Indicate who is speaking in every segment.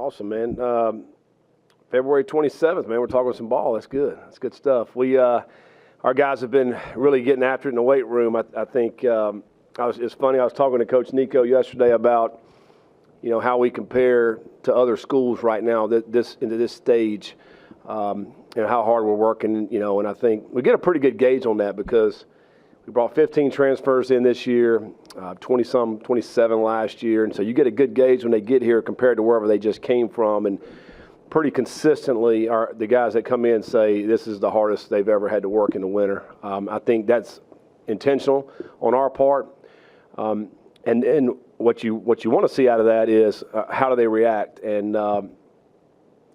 Speaker 1: Awesome, man. February 27th, man, we're talking some ball. That's good. That's good stuff. Our guys have been really getting after it in the weight room. I think it's funny. I was talking to Coach Nico yesterday about, how we compare to other schools right now into this stage, and how hard we're working, and I think we get a pretty good gauge on that because we brought 15 transfers in this year, 27 last year, and so you get a good gauge when they get here compared to wherever they just came from, and pretty consistently the guys that come in say this is the hardest they've ever had to work in the winter. I think that's intentional on our part, and what you want to see out of that is how do they react, and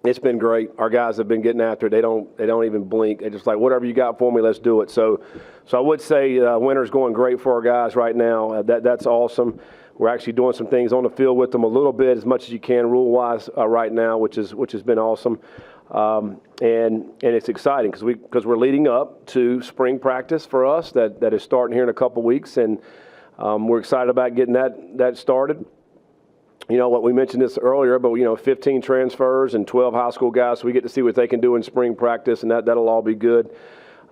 Speaker 1: it's been great. Our guys have been getting after it. They don't even blink. They're just like, whatever you got for me, let's do it. So I would say winter's going great for our guys right now. That's awesome. We're actually doing some things on the field with them a little bit, as much as you can rule-wise right now, which has been awesome. And it's exciting because we're leading up to spring practice for us that is starting here in a couple weeks, and we're excited about getting that started. What we mentioned this earlier, but 15 transfers and 12 high school guys, so we get to see what they can do in spring practice, and that'll all be good.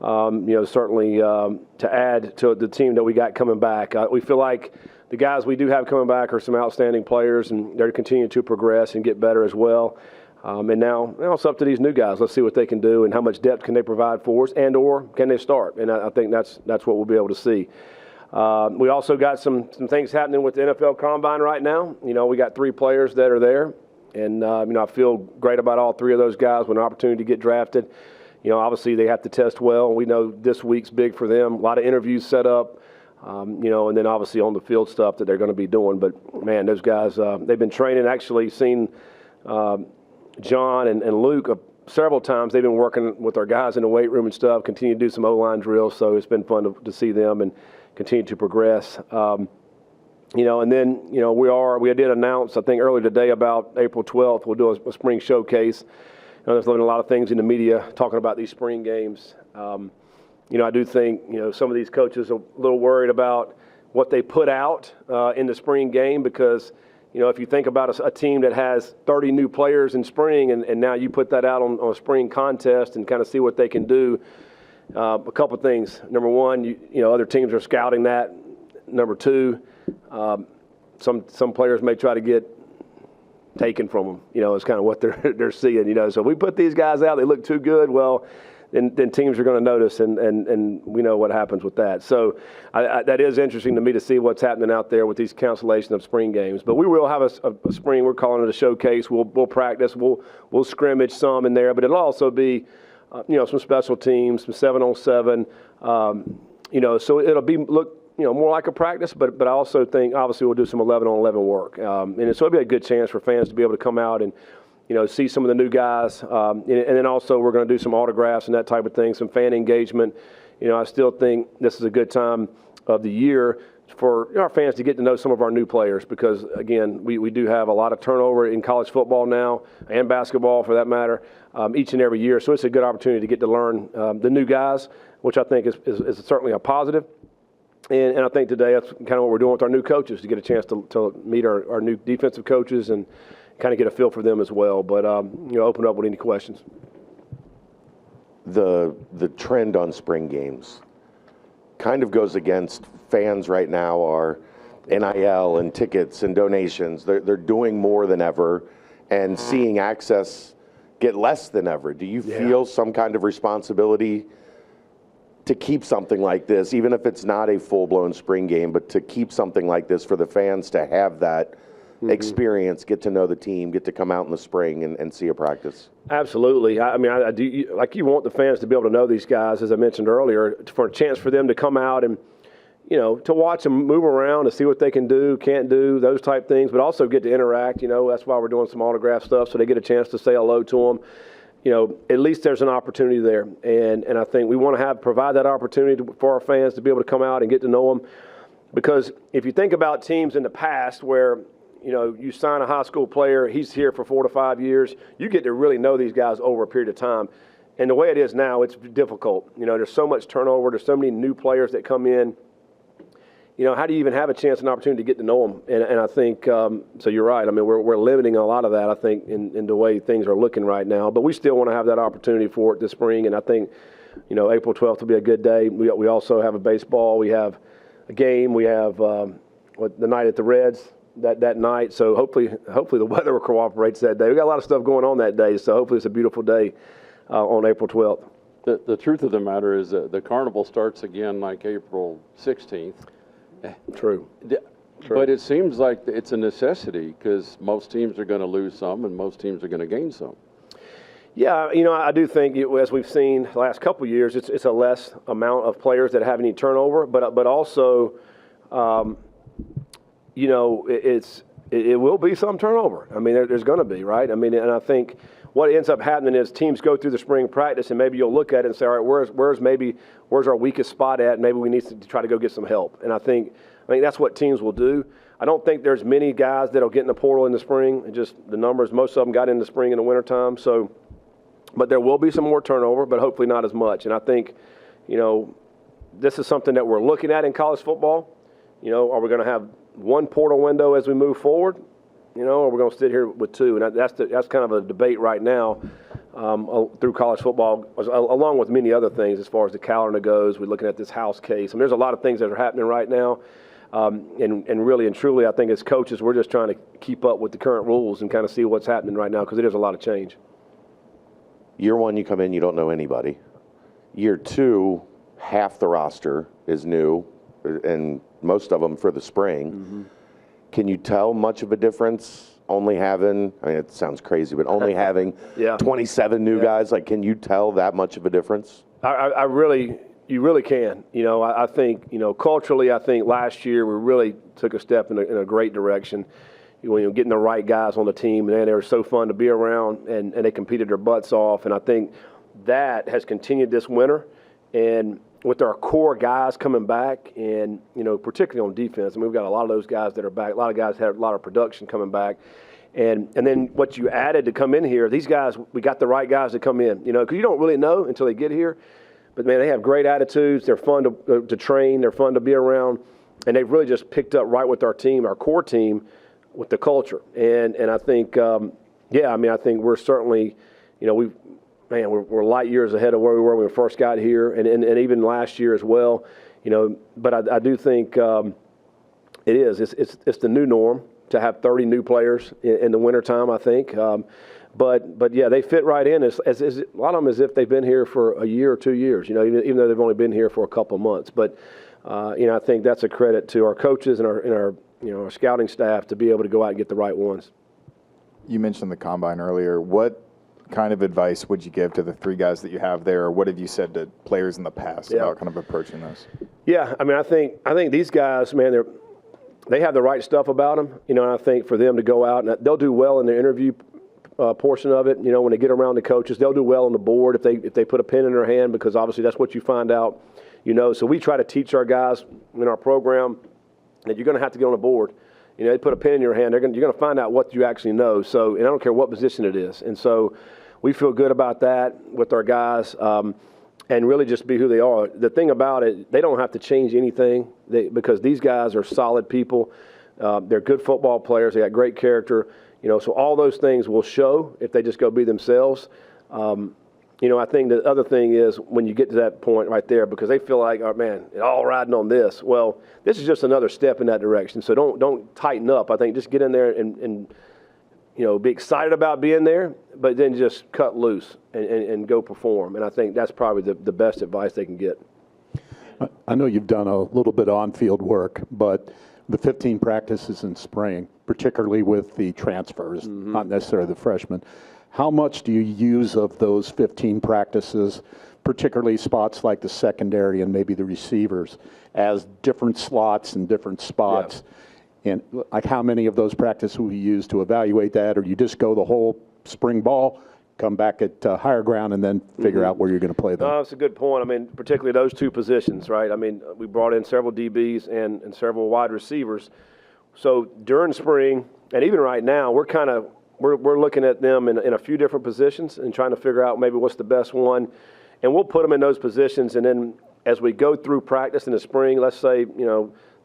Speaker 1: Certainly to add to the team that we got coming back. We feel like the guys we do have coming back are some outstanding players, and they're continuing to progress and get better as well. And now it's up to these new guys. Let's see what they can do and how much depth can they provide for us, and/or can they start? And I think that's what we'll be able to see. We also got some things happening with the NFL Combine right now. We got 3 players that are there, and I feel great about all 3 of those guys with an opportunity to get drafted. Obviously they have to test well. We know this week's big for them. A lot of interviews set up, and then obviously on the field stuff that they're going to be doing. But man, those guys, they've been training. Actually seen John and Luke several times. They've been working with our guys in the weight room and stuff. Continue to do some O-line drills, so it's been fun to see them and continue to progress. And then, we did announce, I think earlier today, about April 12th, we'll do a spring showcase. There's been a lot of things in the media talking about these spring games. I do think, some of these coaches are a little worried about what they put out in the spring game because, if you think about a team that has 30 new players in spring and now you put that out on a spring contest and kind of see what they can do, a couple of things. Number one, other teams are scouting that. Number two, some players may try to get taken from them. It's kind of what they're seeing. So if we put these guys out, they look too good. Well, then teams are going to notice, and we know what happens with that. So that is interesting to me to see what's happening out there with these cancellation of spring games. But we will have a spring. We're calling it a showcase. We'll practice. We'll scrimmage some in there, but it'll also be some special teams, some 7-on-7. So it'll be look more like a practice, but I also think obviously we'll do some 11-on-11 work, and so it'll be a good chance for fans to be able to come out and see some of the new guys, and then also we're going to do some autographs and that type of thing, some fan engagement. I still think this is a good time of the year for our fans to get to know some of our new players because, again, we do have a lot of turnover in college football now and basketball for that matter each and every year. So it's a good opportunity to get to learn the new guys, which I think is certainly a positive. And I think today that's kind of what we're doing with our new coaches, to get a chance to meet our new defensive coaches and kind of get a feel for them as well. But, open up with any questions.
Speaker 2: The trend on spring games kind of goes against fans right now are NIL and tickets and donations. They're doing more than ever and seeing access get less than ever. Do you feel some kind of responsibility to keep something like this, even if it's not a full-blown spring game, but to keep something like this for the fans to have that experience, get to know the team, get to come out in the spring and see a practice?
Speaker 1: Absolutely. I do. Like, you want the fans to be able to know these guys, as I mentioned earlier, for a chance for them to come out and, to watch them move around and see what they can do, can't do, those type things, but also get to interact. That's why we're doing some autograph stuff, so they get a chance to say hello to them. At least there's an opportunity there. And I think we want to provide that opportunity for our fans to be able to come out and get to know them. Because if you think about teams in the past where, you sign a high school player, he's here for 4 to 5 years, you get to really know these guys over a period of time. And the way it is now, it's difficult. There's so much turnover. There's so many new players that come in. how do you even have a chance and opportunity to get to know them? And I think, so you're right. I mean, we're limiting a lot of that, I think, in the way things are looking right now. But we still want to have that opportunity for it this spring. And I think, April 12th will be a good day. We also have a baseball. We have a game. We have the night at the Reds that night. So hopefully the weather cooperates that day. We got a lot of stuff going on that day. So hopefully it's a beautiful day on April 12th.
Speaker 3: The truth of the matter is that the carnival starts again like April 16th.
Speaker 1: True.
Speaker 3: But it seems like it's a necessity because most teams are going to lose some and most teams are going to gain some.
Speaker 1: Yeah, I do think, as we've seen the last couple of years, it's a less amount of players that have any turnover, but also, it will be some turnover. I mean, there's going to be, right? I mean, and I think what ends up happening is teams go through the spring practice, and maybe you'll look at it and say, all right, where's our weakest spot at? Maybe we need to try to go get some help. And I think that's what teams will do. I don't think there's many guys that'll get in the portal in the spring. Just the numbers, most of them got in the spring and the wintertime. So, but there will be some more turnover, but hopefully not as much. And I think, this is something that we're looking at in college football. Are we going to have one portal window as we move forward? Or we're going to sit here with two, and that's kind of a debate right now through college football, along with many other things as far as the calendar goes. We're looking at this House case. I mean, there's a lot of things that are happening right now, and really and truly, I think as coaches, we're just trying to keep up with the current rules and kind of see what's happening right now because there's a lot of change.
Speaker 2: Year one, you come in, you don't know anybody. Year two, half the roster is new, and most of them for the spring. Mm-hmm. Can you tell much of a difference only having, it sounds crazy, but only having 27 new guys? Like, can you tell that much of a difference?
Speaker 1: You really can. I think, culturally, I think last year we really took a step in a great direction. Getting the right guys on the team, and they were so fun to be around, and they competed their butts off. And I think that has continued this winter. And with our core guys coming back, and particularly on defense, we've got a lot of those guys that are back. A lot of guys had a lot of production coming back, and then what you added to come in here, these guys, we got the right guys to come in. Because you don't really know until they get here, but man, they have great attitudes. They're fun to train. They're fun to be around, and they've really just picked up right with our team, our core team, with the culture. And I think, I think we're certainly, we're light years ahead of where we were when we first got here, and even last year as well. But I do think it's the new norm to have 30 new players in the wintertime, I think. But yeah, they fit right in as a lot of them as if they've been here for a year or 2 years. Even though they've only been here for a couple of months. But I think that's a credit to our coaches and our scouting staff to be able to go out and get the right ones.
Speaker 4: You mentioned the combine earlier. What kind of advice would you give to the three guys that you have there, or what have you said to players in the past about kind of approaching this? Yeah,
Speaker 1: I think these guys, man, they have the right stuff about them. And I think for them to go out, and they'll do well in the interview portion of it. When they get around the coaches, they'll do well on the board if they put a pen in their hand, because obviously that's what you find out. So we try to teach our guys in our program that you're going to have to get on the board. They put a pen in your hand, you're going to find out what you actually know. So, and I don't care what position it is. And so we feel good about that with our guys, and really just be who they are. The thing about it, they don't have to change anything because these guys are solid people. They're good football players. They got great character. So all those things will show if they just go be themselves. I think the other thing is when you get to that point right there, because they feel like, oh man, it's all riding on this. Well, this is just another step in that direction. So don't tighten up. I think just get in there and be excited about being there, but then just cut loose and go perform. And I think that's probably the best advice they can get.
Speaker 5: I know you've done a little bit of on-field work, but the 15 practices in spring, particularly with the transfers, not necessarily the freshmen, how much do you use of those 15 practices, particularly spots like the secondary and maybe the receivers, as different slots and different spots? Yeah. And like how many of those practices will you use to evaluate that, or you just go the whole spring ball, come back at higher ground, and then figure out where you're going to play them?
Speaker 1: That's a good point. Particularly those two positions, right? We brought in several DBs and several wide receivers. So during spring, and even right now, we're looking at them in a few different positions and trying to figure out maybe what's the best one. And we'll put them in those positions, and then as we go through practice in the spring, let's say,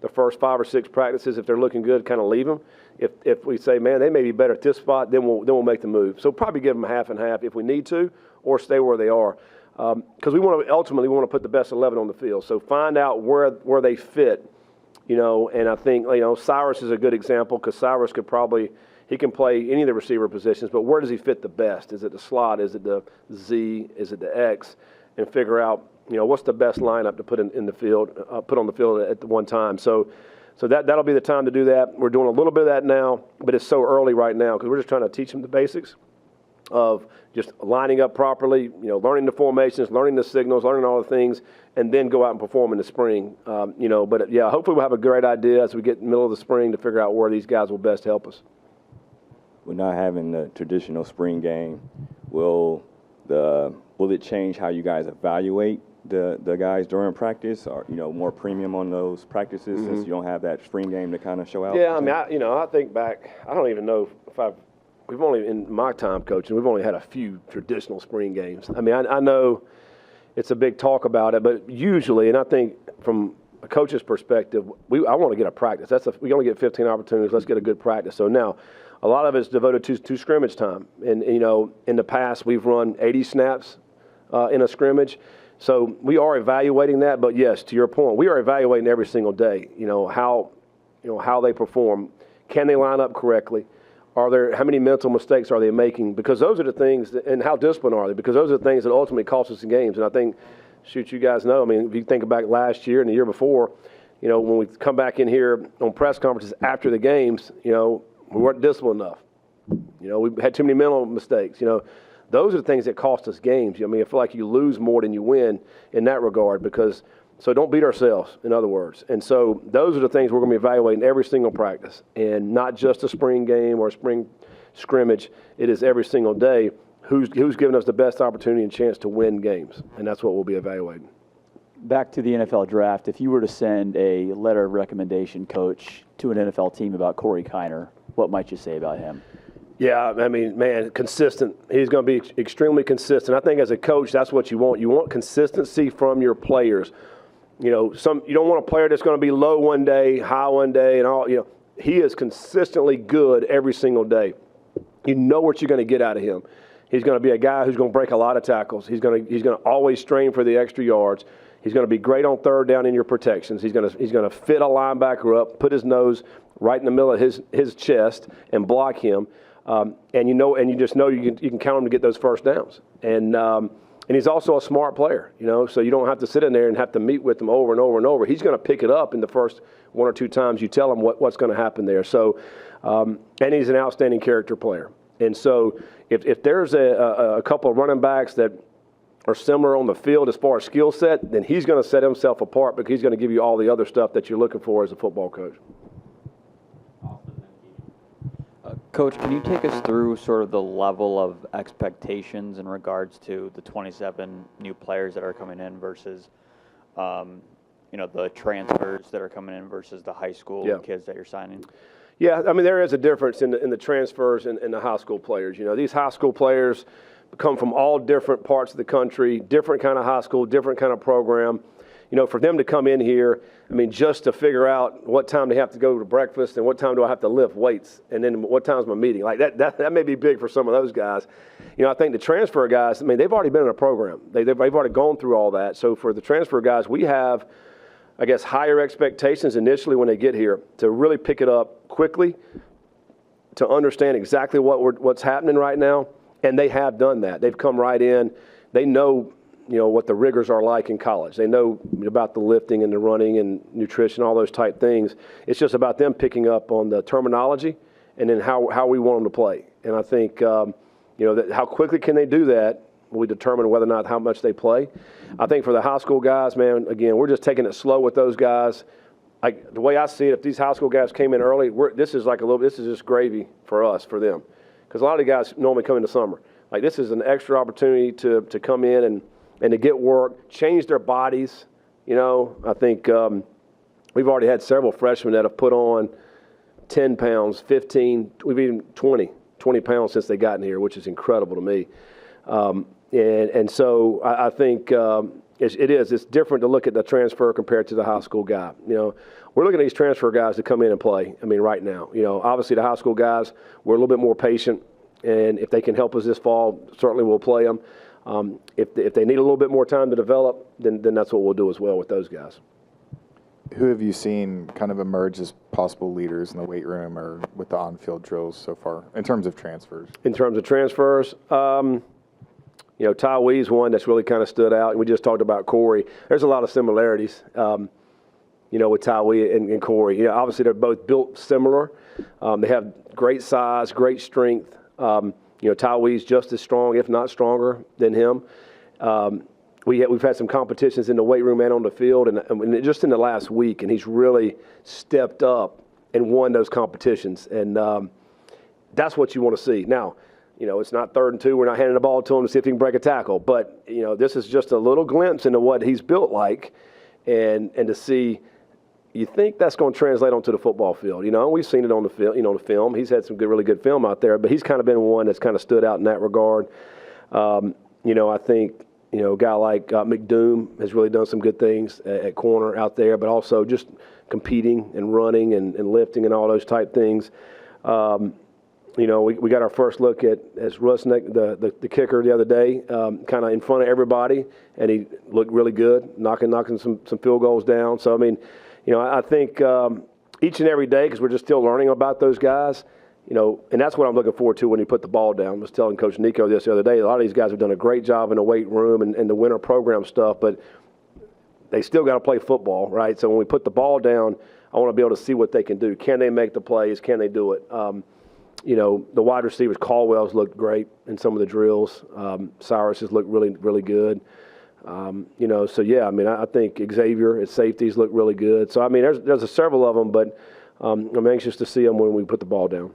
Speaker 1: the first 5 or 6 practices. If they're looking good, kind of leave them. If we say, man, they may be better at this spot, then we'll make the move. So probably give them half and half if we need to, or stay where they are. Because we want to put the best 11 on the field. So find out where they fit, and I think, Cyrus is a good example because Cyrus he can play any of the receiver positions, but where does he fit the best? Is it the slot? Is it the Z? Is it the X? And figure out, what's the best lineup to put in the field, put on the field at the one time. So that'll be the time to do that. We're doing a little bit of that now, but it's so early right now because we're just trying to teach them the basics of just lining up properly, learning the formations, learning the signals, learning all the things, and then go out and perform in the spring. But yeah, hopefully we'll have a great idea as we get in the middle of the spring to figure out where these guys will best help us.
Speaker 6: We're not having the traditional spring game. Will it change how you guys evaluate the guys during practice, or more premium on those practices since you don't have that spring game to kind of show out?
Speaker 1: Yeah, I mean, I think back. I don't even know if we've only, in my time coaching, we've only had a few traditional spring games. I mean, I know it's a big talk about it, but usually, and I think from a coach's perspective, I want to get a practice. We only get 15 opportunities. Let's get a good practice. So now, a lot of it's devoted to scrimmage time. And, in the past, we've run 80 snaps in a scrimmage. So we are evaluating that. But, yes, to your point, we are evaluating every single day, how they perform. Can they line up correctly? How many mental mistakes are they making? Because those are the things, and how disciplined are they? Because those are the things that ultimately cost us in games. And I think, you guys know, I mean, if you think back last year and the year before, when we come back in here on press conferences after the games, we weren't disciplined enough. We had too many mental mistakes. Those are the things that cost us games. I feel like you lose more than you win in that regard so don't beat ourselves, in other words. And so those are the things we're going to be evaluating every single practice, and not just a spring game or a spring scrimmage. It is every single day who's giving us the best opportunity and chance to win games, and that's what we'll be evaluating.
Speaker 7: Back to the NFL draft, if you were to send a letter of recommendation, Coach, to an NFL team about Corey Kiner, what might you say about him?
Speaker 1: Yeah, I mean, man, consistent. He's going to be extremely consistent. I think as a coach, that's what you want. You want consistency from your players. You don't want a player that's going to be low one day, high one day, and all. He is consistently good every single day. You know what you're going to get out of him. He's going to be a guy who's going to break a lot of tackles. He's going to always strain for the extra yards. He's going to be great on third down in your protections. He's going to fit a linebacker up, put his nose right in the middle of his chest, and block him. And you just know you can count him to get those first downs. And he's also a smart player, so you don't have to sit in there and have to meet with him over and over and over. He's going to pick it up in the first 1 or 2 times you tell him what's going to happen there. So, and he's an outstanding character player. And so if there's a couple of running backs that are similar on the field as far as skill set, then he's going to set himself apart because he's going to give you all the other stuff that you're looking for as a football coach.
Speaker 7: Coach, can you take us through sort of the level of expectations in regards to the 27 new players that are coming in versus, the transfers that are coming in versus the high school kids that you're signing?
Speaker 1: Yeah, I mean, there is a difference in the transfers and the high school players. These high school players come from all different parts of the country, different kind of high school, different kind of program. For them to come in here, I mean, just to figure out what time they have to go to breakfast and what time do I have to lift weights and then what time's my meeting. Like that may be big for some of those guys. I think the transfer guys, I mean, they've already been in a program. They've already gone through all that. So for the transfer guys, we have, I guess, higher expectations initially when they get here to really pick it up quickly, to understand exactly what's happening right now. And they have done that. They've come right in. They know what the rigors are like in college. They know about the lifting and the running and nutrition, all those type things. It's just about them picking up on the terminology and then how we want them to play. And I think, that how quickly can they do that will determine whether or not how much they play. I think for the high school guys, man, again, we're just taking it slow with those guys. The way I see it, if these high school guys came in early, this is just gravy for us, for them. Because a lot of the guys normally come in the summer. Like, this is an extra opportunity to come in and to get work, change their bodies. I think we've already had several freshmen that have put on 10 pounds, 15, we've even 20 pounds since they gotten here, which is incredible to me. And so I think, It is. It's different to look at the transfer compared to the high school guy. We're looking at these transfer guys to come in and play. I mean, right now. Obviously the high school guys, we're a little bit more patient, and if they can help us this fall, certainly we'll play them. If they need a little bit more time to develop, then that's what we'll do as well with those guys.
Speaker 4: Who have you seen kind of emerge as possible leaders in the weight room or with the on-field drills so far in terms of transfers?
Speaker 1: In terms of transfers, Ty Wee's one that's really kind of stood out. And we just talked about Corey. There's a lot of similarities, with Ty Wee and Corey. Obviously they're both built similar. They have great size, great strength. Ty Wee's just as strong, if not stronger, than him. We've had some competitions in the weight room and on the field, and just in the last week, and he's really stepped up and won those competitions. And that's what you want to see. Now, it's not 3rd and 2. We're not handing the ball to him to see if he can break a tackle. But, this is just a little glimpse into what he's built like, and to see, you think that's going to translate onto the football field. We've seen it on the field, the film. He's had some really good film out there, but he's kind of been one that's kind of stood out in that regard. I think, a guy like McDoom has really done some good things at corner out there, but also just competing and running and lifting and all those type things. We got our first look at Rusnick, the kicker, the other day, kind of in front of everybody, and he looked really good, knocking some field goals down. So, I think each and every day, because we're just still learning about those guys, and that's what I'm looking forward to when you put the ball down. I was telling Coach Nico this the other day. A lot of these guys have done a great job in the weight room and the winter program stuff, but they still got to play football, right? So when we put the ball down, I want to be able to see what they can do. Can they make the plays? Can they do it? The wide receivers, Caldwell's looked great in some of the drills. Cyrus has looked really, really good. I think Xavier at safeties looked really good. So, there's several of them, but I'm anxious to see them when we put the ball down.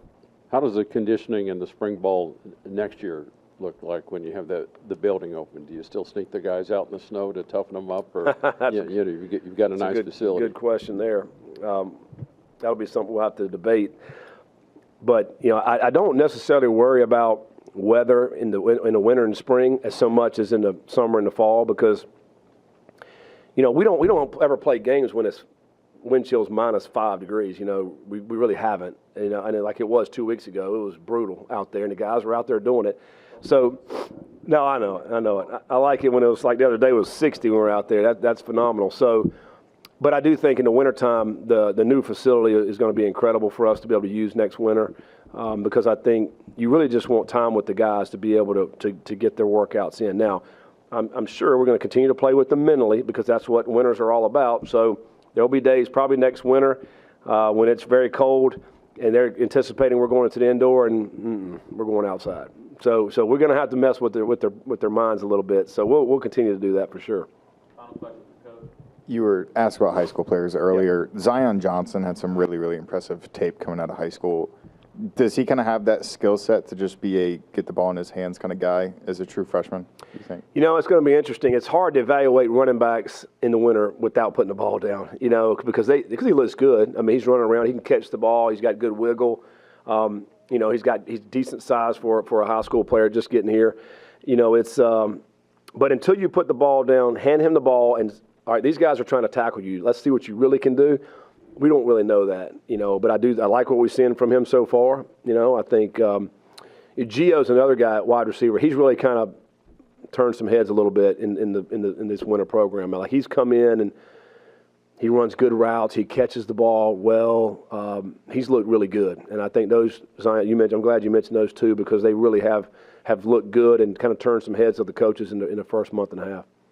Speaker 3: How does the conditioning in the spring ball next year look like when you have the building open? Do you still sneak the guys out in the snow to toughen them up, or you've got a nice facility?
Speaker 1: Good question there. That'll be something we'll have to debate. But I don't necessarily worry about weather in the winter and spring as so much as in the summer and the fall, because we don't ever play games when it's wind chill's -5 degrees. We really haven't. And like it was 2 weeks ago, it was brutal out there, and the guys were out there doing it. So, no, I know it. I like it when it was like the other day it was 60 when we were out there. That's phenomenal. So, but I do think in the wintertime, the new facility is going to be incredible for us to be able to use next winter, because I think you really just want time with the guys to be able to get their workouts in. Now, I'm sure we're going to continue to play with them mentally, because that's what winters are all about. So there'll be days probably next winter when it's very cold and they're anticipating we're going into the indoor and we're going outside. So we're going to have to mess with their minds a little bit. So we'll continue to do that for sure.
Speaker 7: Final question for Coach.
Speaker 4: You were asked about high school players earlier. Yeah. Zion Johnson had some really, really impressive tape coming out of high school. Does he kind of have that skill set to just be a get the ball in his hands kind of guy as a true freshman, do you think?
Speaker 1: It's going to be interesting. It's hard to evaluate running backs in the winter without putting the ball down, because he looks good. He's running around. He can catch the ball. He's got good wiggle. He's decent size for a high school player just getting here. But until you put the ball down, hand him the ball, and, all right, these guys are trying to tackle you. Let's see what you really can do. We don't really know that, but I like what we've seen from him so far. I think Gio's another guy at wide receiver. He's really kind of turned some heads a little bit in this winter program. Like, he's come in and he runs good routes. He catches the ball well. He's looked really good, and I think those Zion, I'm glad you mentioned those two, because they really have looked good and kind of turned some heads of the coaches in the first month and a half.